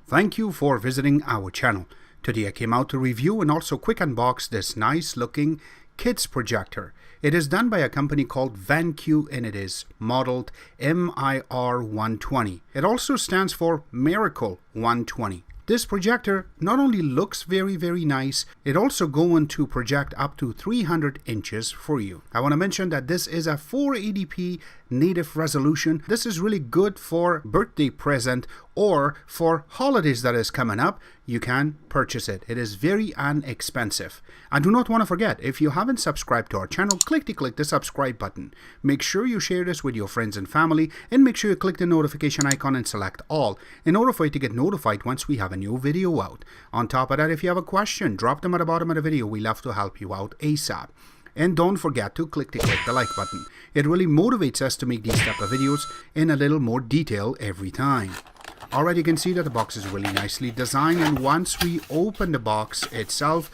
Thank you for visiting our channel. Today I came out to review and also quick unbox this nice looking kids projector. It is done by a company called Vankyo and it is modeled MIR120. It also stands for Miracle 120. This projector not only looks very nice, it also going to project up to 300 inches for you. I want to mention that this is a 480p native resolution. This is really good for birthday present or for holidays that is coming up. You can purchase it. It is very inexpensive. And do not want to forget, if you haven't subscribed to our channel, click the subscribe button. Make sure you share this with your friends and family, and make sure you click the notification icon and select all in order for you to get notified once we have a new video out. On top of that, if you have a question, drop them at the bottom of the video. We love to help you out ASAP. And don't forget to click the like button. It really motivates us to make these type of videos in a little more detail every time. Alright, you can see that the box is really nicely designed, and once we open the box itself,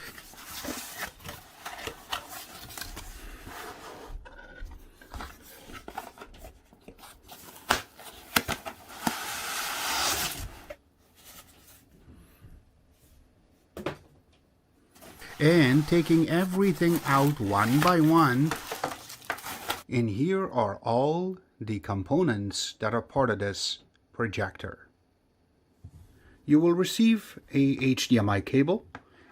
and taking everything out one by one, and here are all the components that are part of this projector. You will receive a HDMI cable,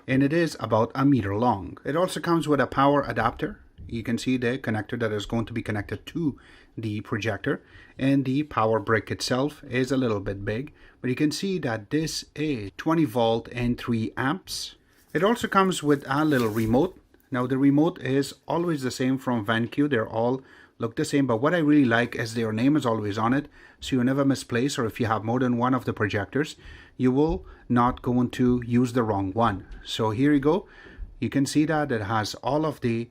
and it is about 1 meter long. It also comes with a power adapter. You can see the connector that is going to be connected to the projector, and the power brick itself is a little bit big, but you can see that this is 20 volt and 3 amps. It also comes with a little remote. Now the remote is always the same from Vankyo. They're all look the same, but what I really like is their name is always on it, so you never misplace, or if you have more than one of the projectors, you will not going to use the wrong one. So here you go. You can see that it has all of the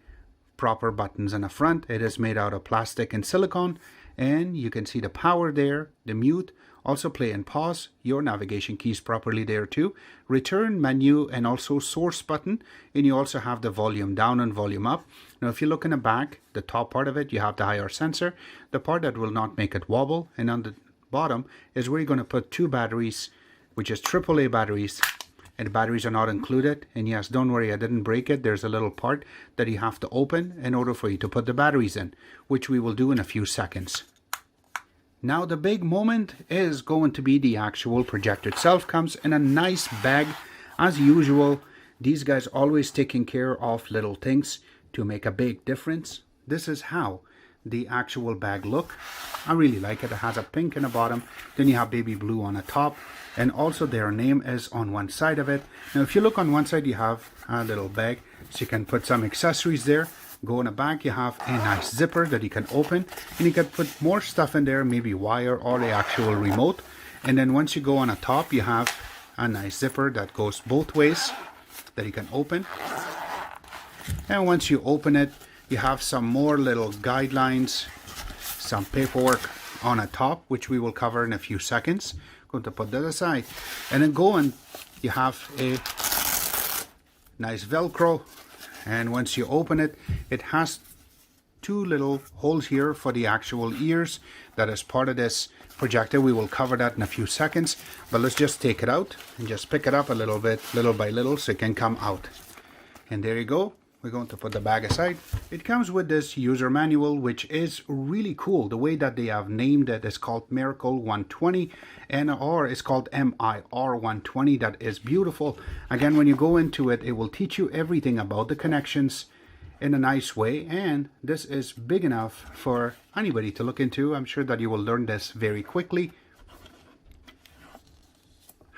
proper buttons in the front. It is made out of plastic and silicone, and you can see the power there, the mute, also play and pause, your navigation keys properly there too, return menu, and also source button, and you also have the volume down and volume up. Now if you look in the back, the top part of it, you have the IR sensor, the part that will not make it wobble, and on the bottom is where you're going to put 2 batteries, which is AAA batteries, and the batteries are not included. And yes, don't worry, I didn't break it. There's a little part that you have to open in order for you to put the batteries in, which we will do in a few seconds. Now the big moment is going to be the actual projector itself. Comes in a nice bag as usual. These guys always taking care of little things to make a big difference. This is how the actual bag look. I really like it. It has a pink in the bottom, then you have baby blue on the top, and also their name is on one side of it. Now if you look on one side, you have a little bag, so you can put some accessories there. Go in the back, you have a nice zipper that you can open, and you can put more stuff in there, maybe wire or the actual remote. And then once you go on the top, you have a nice zipper that goes both ways that you can open. And once you open it, you have some more little guidelines, some paperwork on the top, which we will cover in a few seconds. Going to put that aside, and then go and you have a nice Velcro. And once you open it, it has 2 little holes here for the actual ears. That is part of this projector. We will cover that in a few seconds, but let's just take it out and just pick it up a little bit, little by little, so it can come out. And there you go. We're going to put the bag aside. It comes with this user manual, which is really cool. The way that they have named it is called Miracle 120, or it's called MIR120. That is beautiful. Again, when you go into it, it will teach you everything about the connections in a nice way, and this is big enough for anybody to look into. I'm sure that you will learn this very quickly.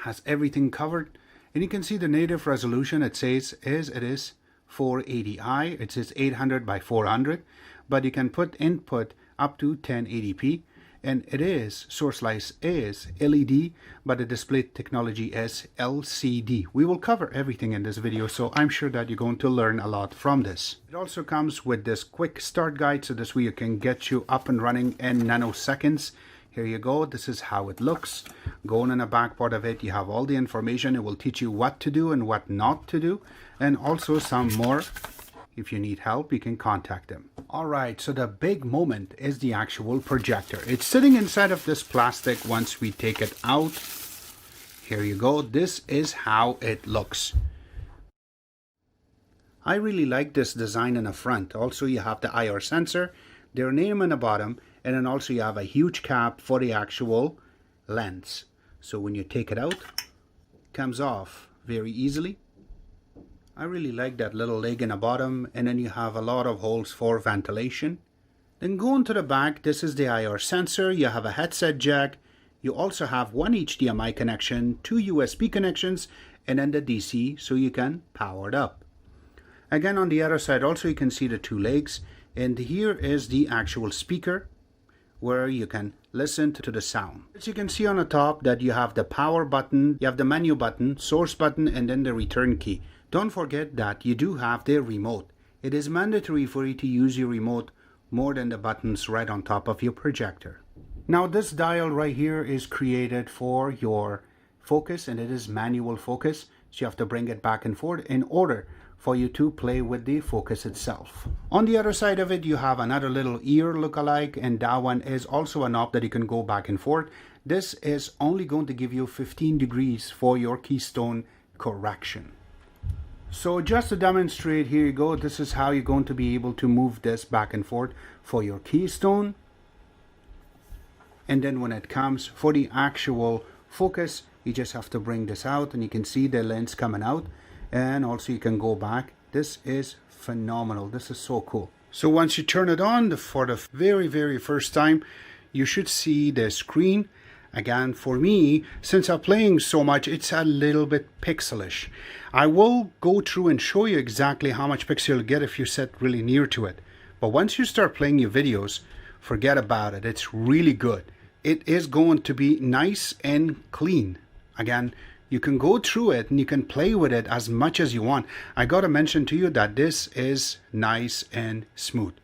Has everything covered, and you can see the native resolution. It says it is 480i. It says 800 by 400, but you can put input up to 1080p, and it is source slice is LED, but the display technology is LCD. We will cover everything in this video, so I'm sure that you're going to learn a lot from this. It also comes with this quick start guide, so this way you can get you up and running in nanoseconds. Here you go. This is how it looks. Going in the back part of it, you have all the information. It will teach you what to do and what not to do, and also some more. If you need help, you can contact them. Alright, so the big moment is the actual projector. It's sitting inside of this plastic. Once we take it out, here you go. This is how it looks. I really like this design in the front. Also, you have the IR sensor, their name in the bottom, and then also you have a huge cap for the actual lens. So when you take it out, it comes off very easily. I really like that little leg in the bottom, and then you have a lot of holes for ventilation. Then going to the back, this is the IR sensor. You have a headset jack. You also have one HDMI connection, two USB connections, and then the DC so you can power it up. Again, on the other side also you can see the two legs, and here is the actual speaker where you can listen to the sound. As you can see on the top that you have the power button, you have the menu button, source button, and then the return key. Don't forget that you do have the remote. It is mandatory for you to use your remote more than the buttons right on top of your projector. Now this dial right here is created for your focus, and it is manual focus, so you have to bring it back and forth in order for you to play with the focus itself. On the other side of it, you have another little ear look-alike, and that one is also a knob that you can go back and forth. This is only going to give you 15 degrees for your Keystone correction. So just to demonstrate, here you go. This is how you're going to be able to move this back and forth for your Keystone. And then when it comes for the actual focus, you just have to bring this out, and you can see the lens coming out. And also you can go back. This is phenomenal. This is so cool. So once you turn it on for the very first time, you should see the screen. Again, for me, since I'm playing so much, it's a little bit pixelish. I will go through and show you exactly how much pixel you'll get if you sit really near to it. But once you start playing your videos, forget about it. It's really good. It is going to be nice and clean. Again, you can go through it and you can play with it as much as you want. I gotta mention to you that this is nice and smooth.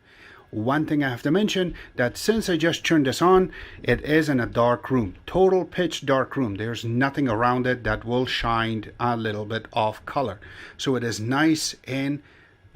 One thing I have to mention, that since I just turned this on, it is in a dark room, total pitch dark room. There's nothing around it that will shine a little bit of color. So it is nice and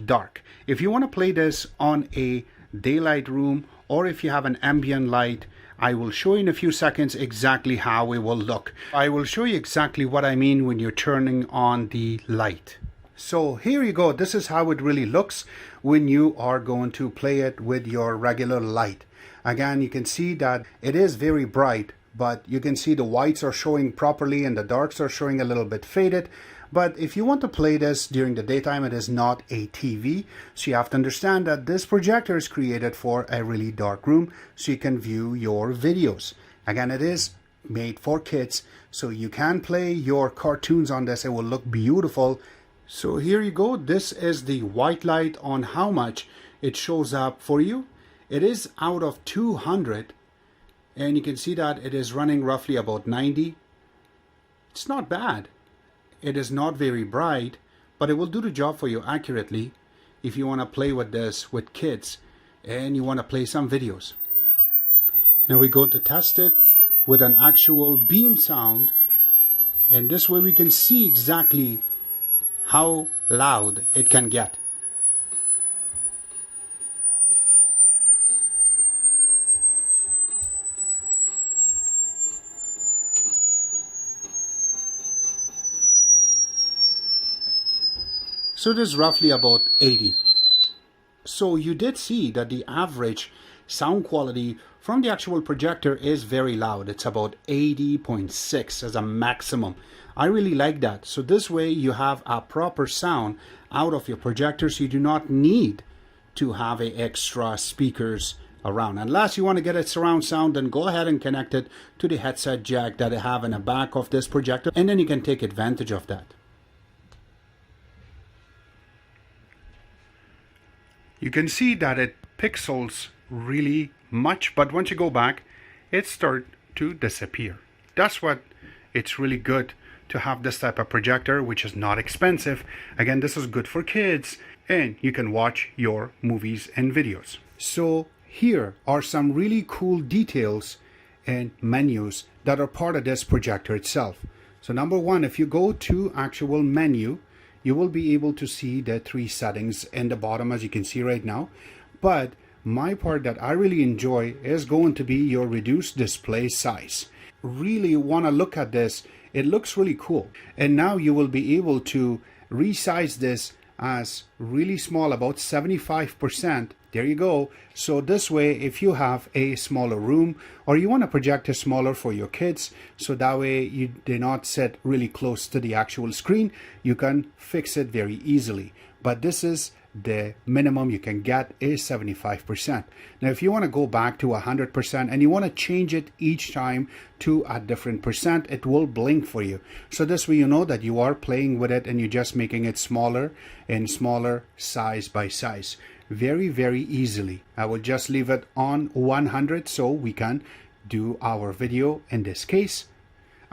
dark. If you want to play this on a daylight room, or if you have an ambient light, I will show you in a few seconds exactly how it will look. I will show you exactly what I mean when you're turning on the light. So here you go. This is how it really looks when you are going to play it with your regular light. Again, you can see that it is very bright, but you can see the whites are showing properly and the darks are showing a little bit faded. But if you want to play this during the daytime, it is not a TV. So you have to understand that this projector is created for a really dark room so you can view your videos. Again, it is made for kids, so you can play your cartoons on this. It will look beautiful. So here you go. This is the white light on how much it shows up for you. It is out of 200, and you can see that it is running roughly about 90. It's not bad. It is not very bright, but it will do the job for you accurately if you want to play with this with kids and you want to play some videos. Now we're going to test it with an actual beam sound, and this way we can see exactly how loud it can get. So it is roughly about 80. So you did see that the average sound quality from the actual projector is very loud. It's about 80.6 as a maximum. I really like that. So this way you have a proper sound out of your projector, so you do not need to have extra speakers around. Unless you want to get a surround sound, then go ahead and connect it to the headset jack that I have in the back of this projector, and then you can take advantage of that. You can see that it pixels really much, but once you go back, it starts to disappear. That's what it's really good to have this type of projector, which is not expensive. Again, this is good for kids, and you can watch your movies and videos. So here are some really cool details and menus that are part of this projector itself. So number one, if you go to actual menu, you will be able to see the 3 settings in the bottom, as you can see right now. But my part that I really enjoy is going to be your reduced display size. Really want to look at this It looks really cool. And now you will be able to resize this as really small, about 75%. There you go. So this way, if you have a smaller room or you want a projector smaller for your kids, so that way you do not sit really close to the actual screen, you can fix it very easily. But this is the minimum you can get is 75%. Now, if you want to go back to 100% and you want to change it each time to a different percent, it will blink for you. So this way you know that you are playing with it and you're just making it smaller and smaller size by size. Very, very easily. I will just leave it on 100 so we can do our video in this case.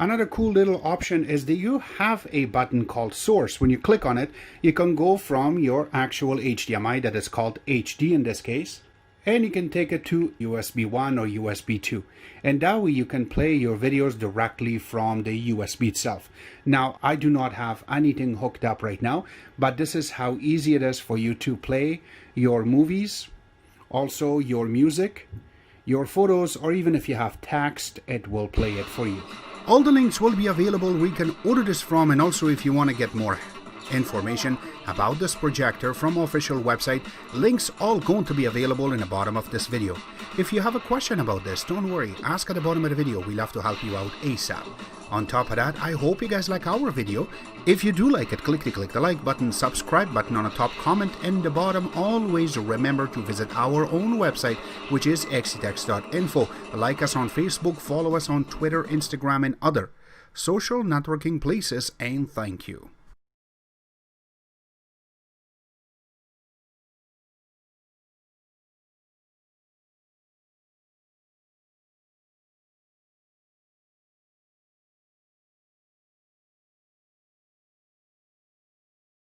Another cool little option is that you have a button called source. When you click on it, you can go from your actual HDMI, that is called HD in this case, and you can take it to USB 1 or USB 2. And that way you can play your videos directly from the USB itself. Now, I do not have anything hooked up right now, but this is how easy it is for you to play your movies, also your music, your photos, or even if you have text, it will play it for you. All the links will be available where you can order this from, and also if you want to get more information about this projector from official website, links all going to be available in the bottom of this video. If you have a question about this, don't worry, ask at the bottom of the video. We love to help you out ASAP. On top of that, I hope you guys like our video. If you do like it, click the like button, subscribe button on the top, comment in the bottom. Always remember to visit our own website, which is xctex.info. Like us on Facebook, follow us on Twitter, Instagram, and other social networking places, and thank you.